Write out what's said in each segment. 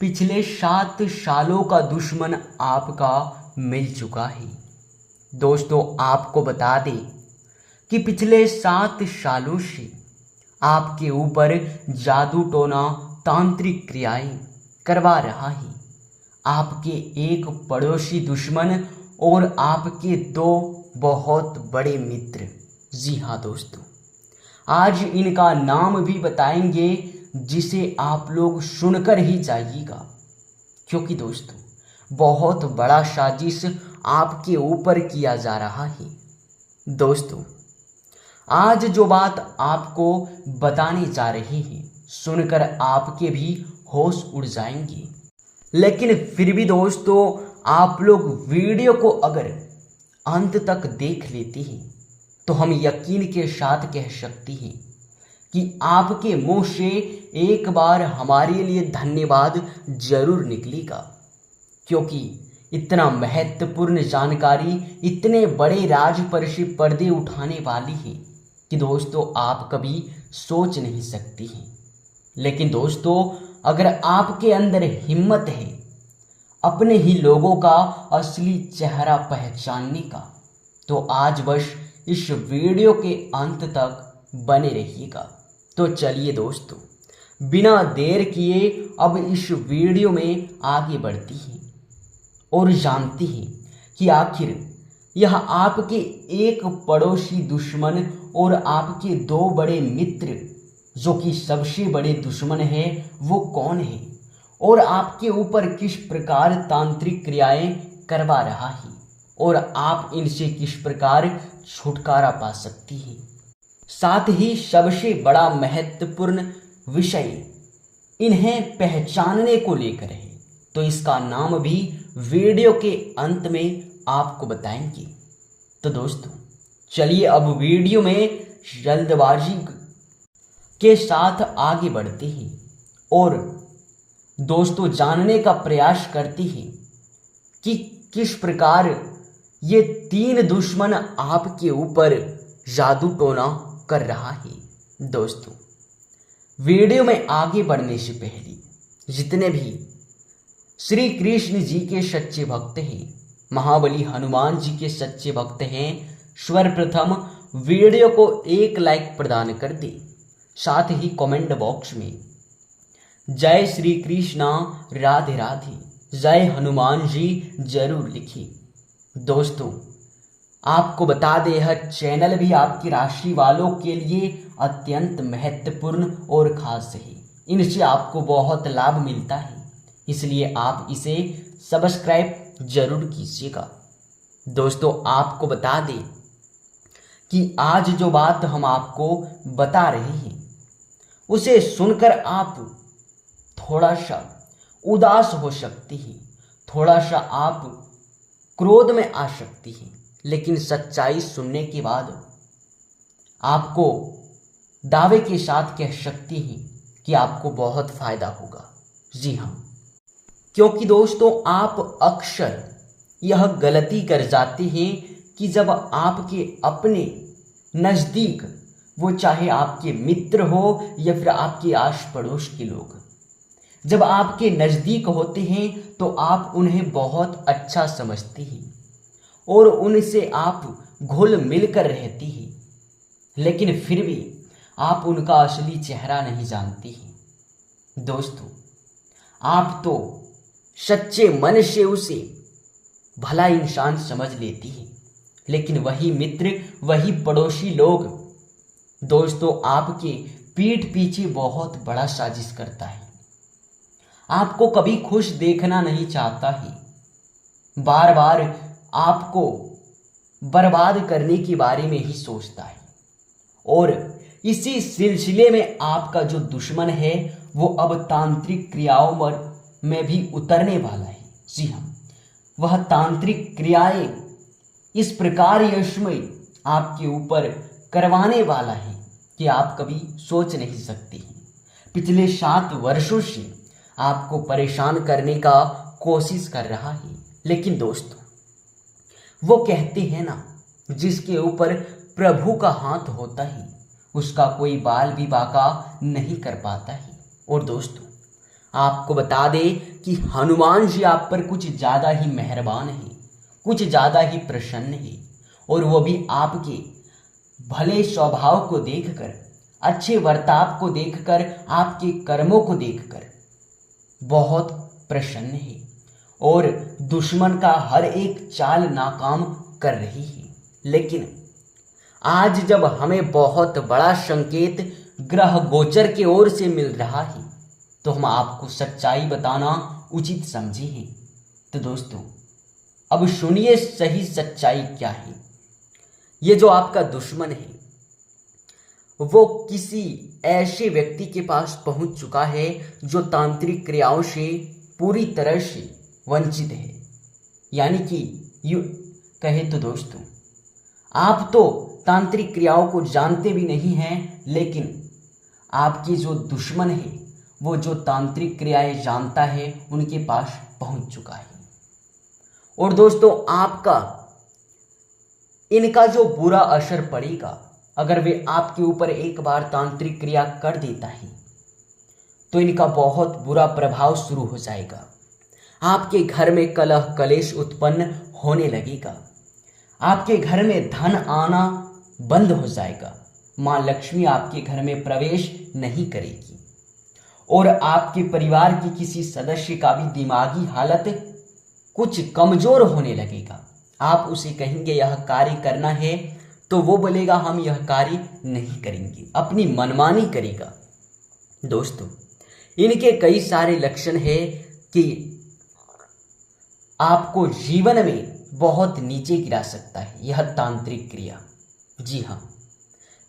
पिछले 7 सालों का दुश्मन आपका मिल चुका है। दोस्तों, आपको बता दें कि पिछले 7 सालों से आपके ऊपर जादू टोना तांत्रिक क्रियाएं करवा रहा है आपके एक पड़ोसी दुश्मन और आपके 2 बहुत बड़े मित्र। जी हाँ दोस्तों, आज इनका नाम भी बताएंगे जिसे आप लोग सुनकर ही जाइएगा, क्योंकि दोस्तों बहुत बड़ा साजिश आपके ऊपर किया जा रहा है। दोस्तों, आज जो बात आपको बताने जा रही है सुनकर आपके भी होश उड़ जाएंगे, लेकिन फिर भी दोस्तों आप लोग वीडियो को अगर अंत तक देख लेते हैं तो हम यकीन के साथ कह सकते हैं कि आपके मुंह से एक बार हमारे लिए धन्यवाद जरूर निकलेगा, क्योंकि इतना महत्वपूर्ण जानकारी इतने बड़े राज पर से पर्दे उठाने वाली है कि दोस्तों आप कभी सोच नहीं सकती हैं। लेकिन दोस्तों, अगर आपके अंदर हिम्मत है अपने ही लोगों का असली चेहरा पहचानने का, तो आज बस इस वीडियो के अंत तक बने रहिएगा। तो चलिए दोस्तों, बिना देर किए अब इस वीडियो में आगे बढ़ती हैं और जानती हैं कि आखिर यह आपके एक पड़ोसी दुश्मन और आपके 2 बड़े मित्र, जो कि सबसे बड़े दुश्मन है, वो कौन है और आपके ऊपर किस प्रकार तांत्रिक क्रियाएं करवा रहा है और आप इनसे किस प्रकार छुटकारा पा सकती हैं। साथ ही सबसे बड़ा महत्वपूर्ण विषय इन्हें पहचानने को लेकर है, तो इसका नाम भी वीडियो के अंत में आपको बताएंगे। तो दोस्तों चलिए अब वीडियो में जल्दबाजी के साथ आगे बढ़ते हैं और दोस्तों जानने का प्रयास करते हैं कि किस प्रकार ये 3 दुश्मन आपके ऊपर जादू टोना कर रहा है। दोस्तों, वीडियो में आगे बढ़ने से पहले जितने भी श्री कृष्ण जी के सच्चे भक्त हैं, महाबली हनुमान जी के सच्चे भक्त हैं, सर्वप्रथम वीडियो को एक लाइक प्रदान कर दें, साथ ही कमेंट बॉक्स में जय श्री कृष्णा राधे राधे, जय हनुमान जी जरूर लिखिए। दोस्तों, आपको बता दें यह चैनल भी आपकी राशि वालों के लिए अत्यंत महत्वपूर्ण और खास है। इनसे आपको बहुत लाभ मिलता है, इसलिए आप इसे सब्सक्राइब जरूर कीजिएगा। दोस्तों, आपको बता दें कि आज जो बात हम आपको बता रहे हैं उसे सुनकर आप थोड़ा सा उदास हो सकती हैं, थोड़ा सा आप क्रोध में आ सकती हैं, लेकिन सच्चाई सुनने के बाद आपको दावे के साथ कह सकती हैं कि आपको बहुत फायदा होगा। जी हाँ, क्योंकि दोस्तों आप अक्सर यह गलती कर जाते हैं कि जब आपके अपने नज़दीक, वो चाहे आपके मित्र हो या फिर आपके आस पड़ोस के लोग, जब आपके नज़दीक होते हैं तो आप उन्हें बहुत अच्छा समझते हैं और उनसे आप घुल मिलकर रहती हैं, लेकिन फिर भी आप उनका असली चेहरा नहीं जानती हैं। दोस्तों, आप तो सच्चे मन से उसे भला इंसान समझ लेती हैं, लेकिन वही मित्र, वही पड़ोसी लोग दोस्तों आपके पीठ पीछे बहुत बड़ा साजिश करता है, आपको कभी खुश देखना नहीं चाहता है, बार बार आपको बर्बाद करने के बारे में ही सोचता है। और इसी सिलसिले में आपका जो दुश्मन है वो अब तांत्रिक क्रियाओं में भी उतरने वाला है। जी हाँ, वह तांत्रिक क्रियाएं इस प्रकार यशमय आपके ऊपर करवाने वाला है कि आप कभी सोच नहीं सकते हैं। पिछले 7 वर्षों से आपको परेशान करने का कोशिश कर रहा है, लेकिन दोस्तों वो कहते हैं ना, जिसके ऊपर प्रभु का हाथ होता है उसका कोई बाल भी बाका नहीं कर पाता है। और दोस्तों आपको बता दें कि हनुमान जी आप पर कुछ ज़्यादा ही मेहरबान हैं, कुछ ज़्यादा ही प्रसन्न हैं, और वो भी आपके भले स्वभाव को देखकर, अच्छे बर्ताव को देखकर, आपके कर्मों को देखकर बहुत प्रसन्न है और दुश्मन का हर एक चाल नाकाम कर रही है। लेकिन आज जब हमें बहुत बड़ा संकेत ग्रह गोचर की ओर से मिल रहा है तो हम आपको सच्चाई बताना उचित समझे हैं। तो दोस्तों, अब सुनिए सही सच्चाई क्या है। ये जो आपका दुश्मन है वो किसी ऐसे व्यक्ति के पास पहुंच चुका है जो तांत्रिक क्रियाओं से पूरी तरह से वंचित है। यानी कि यू कहे तो दोस्तों, आप तो तांत्रिक क्रियाओं को जानते भी नहीं हैं, लेकिन आपकी जो दुश्मन है वो जो तांत्रिक क्रियाएं जानता है उनके पास पहुंच चुका है। और दोस्तों, आपका इनका जो बुरा असर पड़ेगा, अगर वे आपके ऊपर एक बार तांत्रिक क्रिया कर देता है तो इनका बहुत बुरा प्रभाव शुरू हो जाएगा। आपके घर में कलह कलेश उत्पन्न होने लगेगा, आपके घर में धन आना बंद हो जाएगा, माँ लक्ष्मी आपके घर में प्रवेश नहीं करेगी और आपके परिवार की किसी सदस्य का भी दिमागी हालत कुछ कमजोर होने लगेगा। आप उसे कहेंगे यह कार्य करना है तो वो बोलेगा हम यह कार्य नहीं करेंगे, अपनी मनमानी करेगा। दोस्तों, इनके कई सारे लक्षण हैं कि आपको जीवन में बहुत नीचे गिरा सकता है यह तांत्रिक क्रिया। जी हाँ,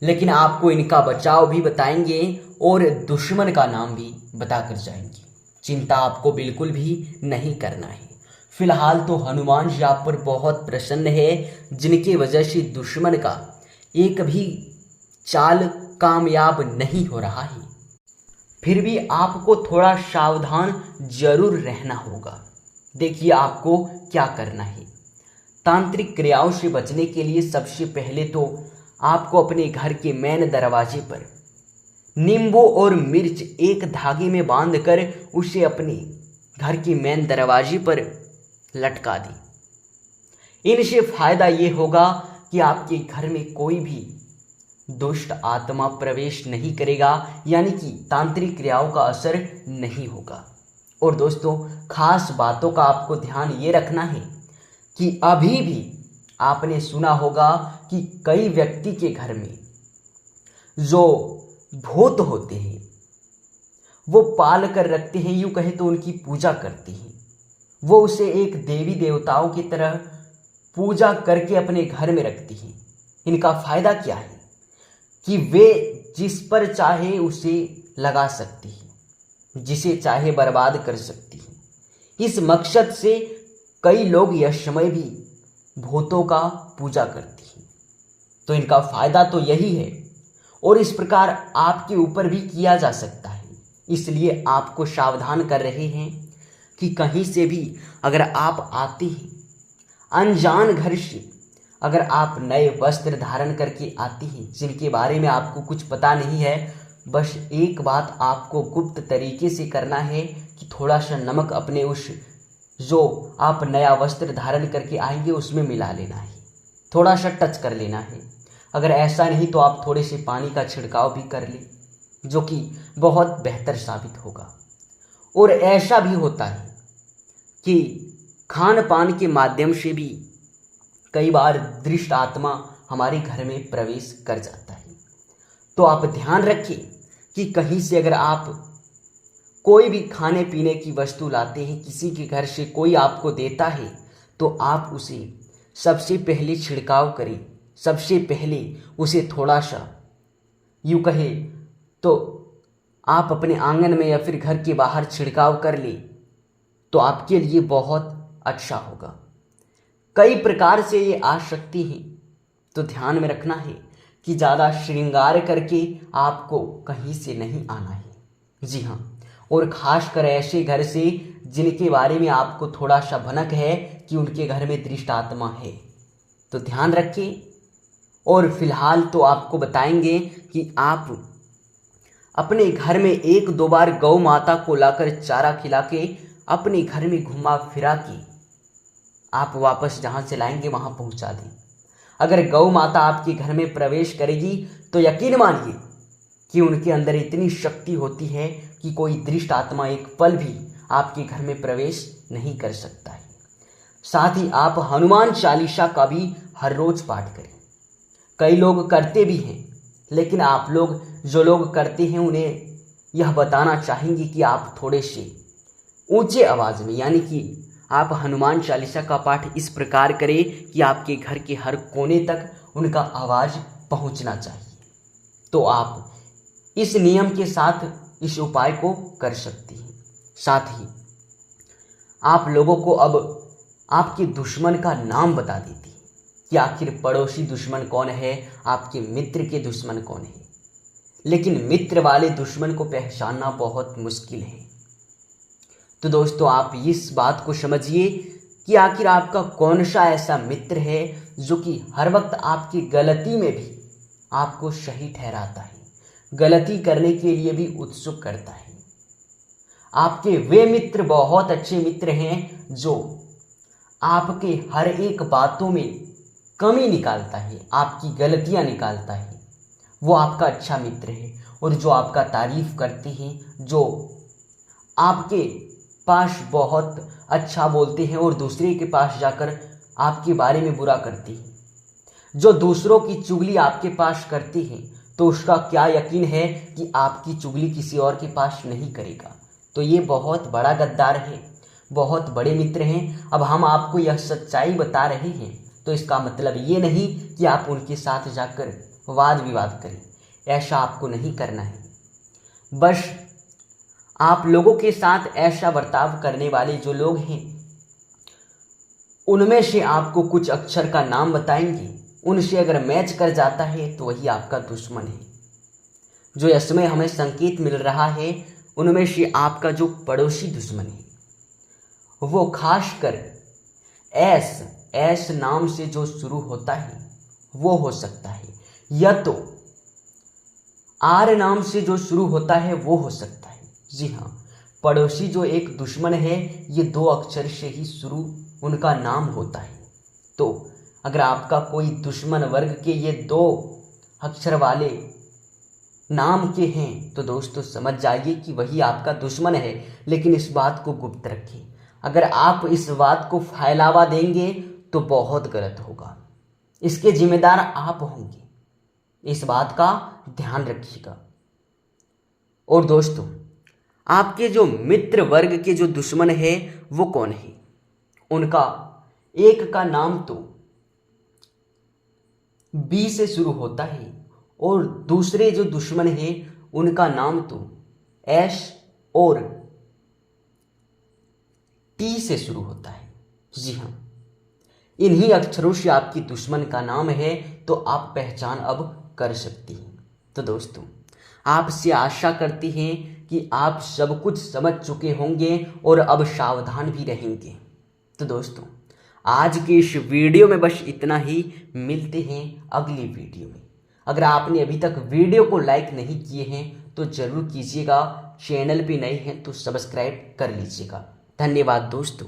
लेकिन आपको इनका बचाव भी बताएंगे और दुश्मन का नाम भी बताकर जाएंगे। चिंता आपको बिल्कुल भी नहीं करना है। फिलहाल तो हनुमान जी आप पर बहुत प्रसन्न है, जिनकी वजह से दुश्मन का एक भी चाल कामयाब नहीं हो रहा है। फिर भी आपको थोड़ा सावधान जरूर रहना होगा। देखिए आपको क्या करना है। तांत्रिक क्रियाओं से बचने के लिए सबसे पहले तो आपको अपने घर के मेन दरवाजे पर नींबू और मिर्च एक धागे में बांधकर उसे अपने घर के मेन दरवाजे पर लटका दी। इनसे फायदा ये होगा कि आपके घर में कोई भी दुष्ट आत्मा प्रवेश नहीं करेगा, यानी कि तांत्रिक क्रियाओं का असर नहीं होगा। और दोस्तों, खास बातों का आपको ध्यान ये रखना है कि अभी भी आपने सुना होगा कि कई व्यक्ति के घर में जो भूत होते हैं वो पाल कर रखते हैं, यूँ कहे तो उनकी पूजा करते हैं। वो उसे एक देवी देवताओं की तरह पूजा करके अपने घर में रखती हैं। इनका फायदा क्या है कि वे जिस पर चाहे उसे लगा सकती हैं, जिसे चाहे बर्बाद कर सकती हैं। इस मकसद से कई लोग यह समय भी भूतों का पूजा करती हैं। तो इनका फायदा तो यही है और इस प्रकार आपके ऊपर भी किया जा सकता है। इसलिए आपको सावधान कर रहे हैं कि कहीं से भी अगर आप आते हैं अनजान घर से, अगर आप नए वस्त्र धारण करके आते हैं जिनके बारे में आपको कुछ पता नहीं है, बस एक बात आपको गुप्त तरीके से करना है कि थोड़ा सा नमक अपने उस जो आप नया वस्त्र धारण करके आएंगे उसमें मिला लेना है, थोड़ा सा टच कर लेना है। अगर ऐसा नहीं तो आप थोड़े से पानी का छिड़काव भी कर लें, जो कि बहुत बेहतर साबित होगा। और ऐसा भी होता है कि खान पान के माध्यम से भी कई बार दृष्ट आत्मा हमारे घर में प्रवेश कर जाता है। तो आप ध्यान रखिए कि कहीं से अगर आप कोई भी खाने पीने की वस्तु लाते हैं, किसी के घर से कोई आपको देता है, तो आप उसे सबसे पहले छिड़काव करें। सबसे पहले उसे थोड़ा सा यूँ कहे तो आप अपने आंगन में या फिर घर के बाहर छिड़काव कर ले तो आपके लिए बहुत अच्छा होगा। कई प्रकार से ये आ सकती हैं, तो ध्यान में रखना है कि ज़्यादा श्रृंगार करके आपको कहीं से नहीं आना है। जी हाँ, और ख़ासकर ऐसे घर से जिनके बारे में आपको थोड़ा सा भनक है कि उनके घर में दृष्ट आत्मा है, तो ध्यान रखिए। और फिलहाल तो आपको बताएंगे कि आप अपने घर में एक दो बार गौ माता को लाकर चारा खिला के अपने घर में घुमा फिरा के आप वापस जहाँ से लाएंगे वहाँ पहुँचा दें। अगर गौ माता आपके घर में प्रवेश करेगी तो यकीन मानिए कि उनके अंदर इतनी शक्ति होती है कि कोई दृष्ट आत्मा एक पल भी आपके घर में प्रवेश नहीं कर सकता है। साथ ही आप हनुमान चालीसा का भी हर रोज पाठ करें। कई लोग करते भी हैं, लेकिन आप लोग जो लोग करते हैं उन्हें यह बताना चाहेंगे कि आप थोड़े से ऊंचे आवाज़ में, यानी कि आप हनुमान चालीसा का पाठ इस प्रकार करें कि आपके घर के हर कोने तक उनका आवाज़ पहुंचना चाहिए। तो आप इस नियम के साथ इस उपाय को कर सकती हैं। साथ ही आप लोगों को अब आपके दुश्मन का नाम बता देती है कि आखिर पड़ोसी दुश्मन कौन है, आपके मित्र के दुश्मन कौन है। लेकिन मित्र वाले दुश्मन को पहचानना बहुत मुश्किल है। तो दोस्तों, आप इस बात को समझिए कि आखिर आपका कौन सा ऐसा मित्र है जो कि हर वक्त आपकी गलती में भी आपको सही ठहराता है, गलती करने के लिए भी उत्सुक करता है। आपके वे मित्र बहुत अच्छे मित्र हैं जो आपके हर एक बातों में कमी निकालता है, आपकी गलतियां निकालता है। वो आपका अच्छा मित्र है और जो आपका तारीफ करते हैं, जो आपके पास बहुत अच्छा बोलते हैं और दूसरे के पास जाकर आपके बारे में बुरा करते हैं, जो दूसरों की चुगली आपके पास करते हैं, तो उसका क्या यकीन है कि आपकी चुगली किसी और के पास नहीं करेगा। तो ये बहुत बड़ा गद्दार है, बहुत बड़े मित्र हैं। अब हम आपको यह सच्चाई बता रहे हैं तो इसका मतलब ये नहीं कि आप उनके साथ जाकर वाद विवाद करें, ऐसा आपको नहीं करना है। बस आप लोगों के साथ ऐसा बर्ताव करने वाले जो लोग हैं उनमें से आपको कुछ अक्षर का नाम बताएंगे, उनसे अगर मैच कर जाता है तो वही आपका दुश्मन है। जो इसमें हमें संकेत मिल रहा है उनमें से आपका जो पड़ोसी दुश्मन है वो खासकर एस नाम से जो शुरू होता है वो हो सकता है, या तो आर नाम से जो शुरू होता है वो हो सकता है। जी हाँ, पड़ोसी जो एक दुश्मन है ये दो अक्षर से ही शुरू उनका नाम होता है। तो अगर आपका कोई दुश्मन वर्ग के ये दो अक्षर वाले नाम के हैं तो दोस्तों समझ जाइए कि वही आपका दुश्मन है। लेकिन इस बात को गुप्त रखें। अगर आप इस बात को फैलावा देंगे तो बहुत गलत होगा, इसके जिम्मेदार आप होंगे। इस बात का ध्यान रखिएगा। और दोस्तों, आपके जो मित्र वर्ग के जो दुश्मन है वो कौन है, उनका एक का नाम तो बी से शुरू होता है और दूसरे जो दुश्मन है उनका नाम तो एस और टी से शुरू होता है। जी हाँ, इन्हीं अक्षरों से आपकी दुश्मन का नाम है, तो आप पहचान अब कर सकती हैं। तो दोस्तों, आपसे आशा करते हैं कि आप सब कुछ समझ चुके होंगे और अब सावधान भी रहेंगे। तो दोस्तों, आज की इस वीडियो में बस इतना ही। मिलते हैं अगली वीडियो में। अगर आपने अभी तक वीडियो को लाइक नहीं किए हैं तो ज़रूर कीजिएगा। चैनल पे नए हैं तो सब्सक्राइब कर लीजिएगा। धन्यवाद दोस्तों।